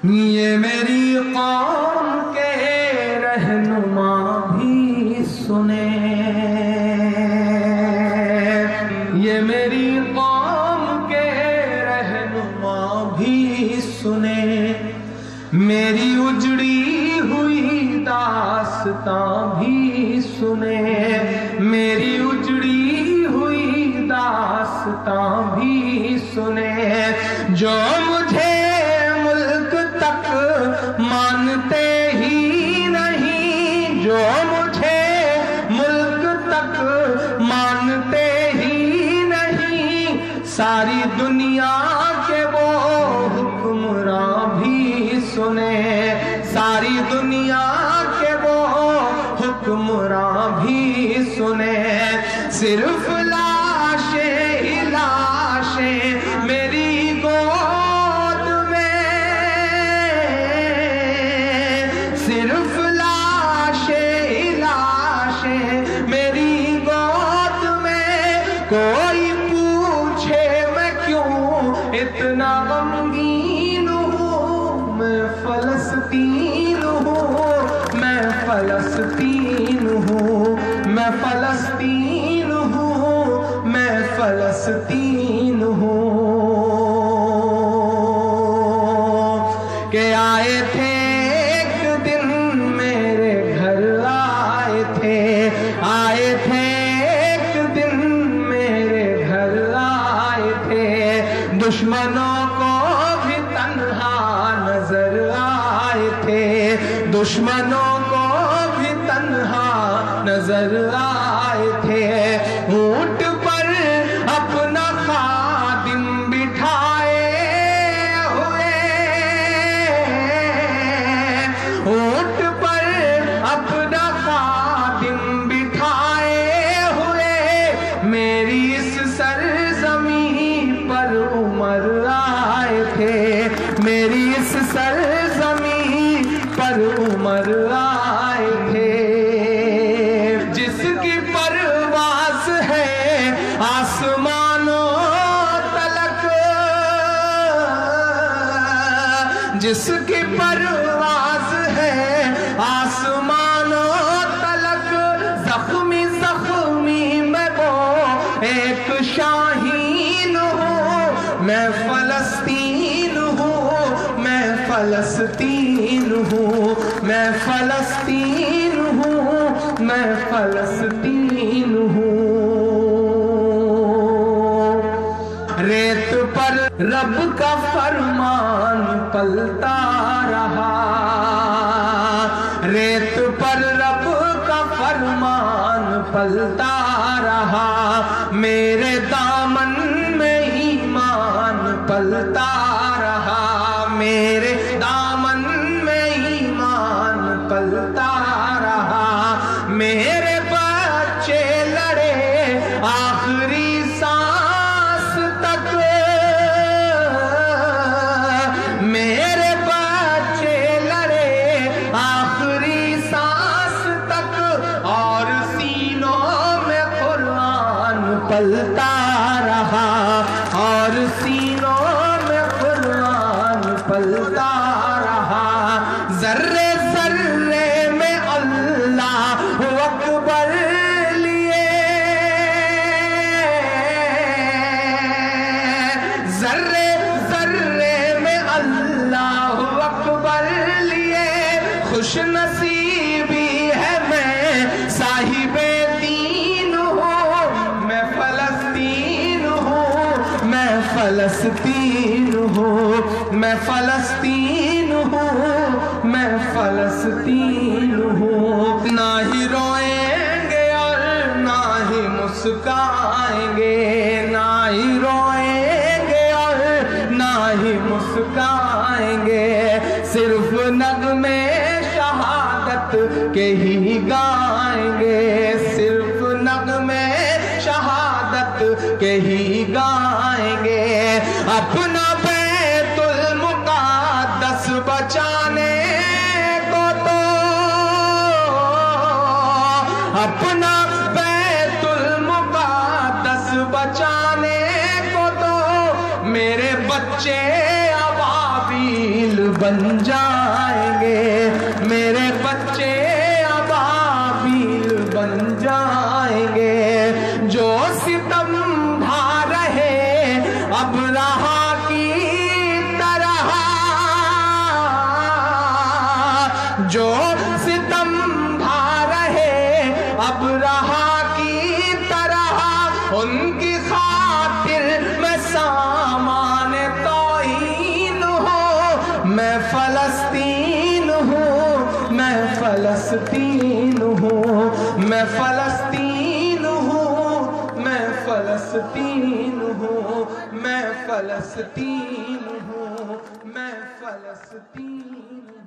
یہ میری قوم کے رہنما بھی سنیں، یہ میری قوم کے رہنما بھی سنیں، میری اجڑی ہوئی داستان بھی سنیں، میری اجڑی ہوئی داستان بھی سنیں، جو مجھے ملک تک مانتے ہی نہیں، جو مجھے ملک تک مانتے ہی نہیں، ساری دنیا کے وہ حکمراں بھی سنیں، ساری دنیا کے وہ حکمراں بھی سنیں، صرف لاشیں ہی لاشیں میری گود میں، صرف لاشیں ہی لاشیں میری گود میں، کوئی پوچھے میں کیوں اتنا غمگین ہوں، میں فلسطین ہوں، میں فلسطین ہوں، میں فلسطین ہوں، میں فلسطین ہوں، کہ آئے تھے ایک دن میرے گھر، آئے تھے، آئے تھے ایک دن میرے گھر، آئے تھے، دشمنوں کو بھی تنہا نظر آئے تھے، دشمنوں کو بھی تنہا نظر آئے تھے، اونٹ پر اپنا خادم بٹھائے ہوئے، اونٹ پر اپنا خادم بٹھائے ہوئے، میری اس سرزمین پر عمر آئے تھے، میری اس سرزمین پر عمر آئے تھے، جس کی پرواز ہے آسمانوں تلک، جس کی پرواز ہے آسمانوں تلک، زخمی زخمی میں وہ ایک شاہین ہوں، میں فلسطین ہوں، میں فلسطین ہوں، میں فلسطین ہوں، میں فلسطین ہوں، ریت پر رب کا فرمان پلتا رہا، ریت پر رب کا فرمان پلتا رہا، میرے دامن میں ایمان پلتا رہا، میرے دامن میں ایمان پلتا رہا، میرے بچے لڑے آخری سانس تک، میرے بچے لڑے آخری سانس تک، اور سینوں میں قرآن پلتا رہا، اور سینوں میں قرآن پلتا رہا، ذرے ذرے میں اللہ اکبر لیے، ذرے ذرے میں اللہ اکبر لیے، خوش نصیبی ہے میں صاحب دین ہوں، میں فلسطین ہوں، میں فلسطین ہوں، میں فلسطین ہوں، میں فلسطین ہوں، نہ ہی روئیں گے اور نہ ہی مسکائیں گے، نہ ہی روئیں گے اور نہ ہی مسکائیں گے، صرف نغمے شہادت کے ہی گائیں گے، صرف نغمے شہادت کے ہی گائیں گے، اپنا بیت المقدس بچانے کو تو، اپنا بیت المقدس بچانے کو تو، میرے بچے ابابیل بن جائیں گے، میرے بچے ابابیل بن جائیں گے، جو ستم ڈھا رہے اب رہا کی طرح، جو ستم ڈھا رہے اب رہا کی طرح، ان کی خاطر میں سامان توہین ہوں، میں فلسطین ہوں، میں فلسطین ہوں، میں فلسطین ہوں، میں فلسطین ہوں، میں فلسطین ہوں، میں فلسطین ہوں۔